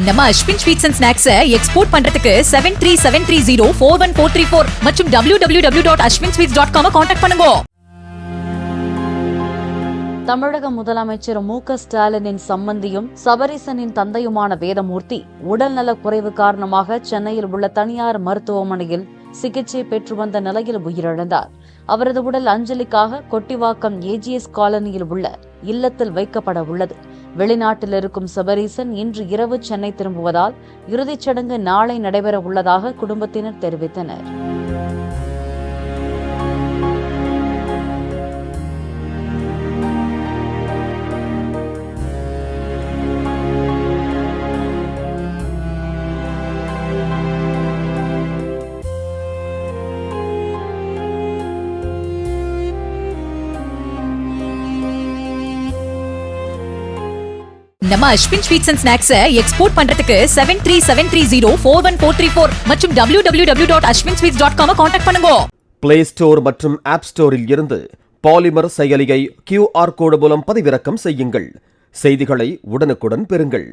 நம்ம Ashwin sweets and snacks export பண்றதுக்கு 7373041434 மற்றும் www.ashwinsweets.com கான்டாக்ட் பண்ணுங்க. தமிழக முதலமைச்சர் மு.க.ஸ்டாலினின் சம்பந்தியும் சபரீசனின் தந்தையுமான வேதமூர்த்தி உடல்நலக் குறைவு காரணமாக சென்னையில் உள்ள தனியார் மருத்துவமனையில் சிகிச்சை பெற்று வந்த நிலையில் உயிரிழந்தார். அவரது உடல் அஞ்சலிக்காக கொட்டிவாக்கம் ஏஜிஎஸ் காலனியில் உள்ள இல்லத்தில் வைக்கப்பட உள்ளது. வெளிநாட்டில் இருக்கும் சபரீசன் இன்று இரவு சென்னை திரும்புவதால் இறுதிச் சடங்கு நாளை நடைபெற உள்ளதாக குடும்பத்தினர் தெரிவித்தனர். நம்ம Ashwin sweets and snacks export பண்றதுக்கு 7373041434 மற்றும் www.ashwinsweets.com கான்டாக்ட் பண்ணுங்க. பிளே ஸ்டோர் மற்றும் ஆப் ஸ்டோரில் இருந்து பாலிமர் செயலியை QR கோடு மூலம் பதிவிறக்கம் செய்யுங்கள். செய்திகளை உடனுக்குடன் பெறுங்கள்.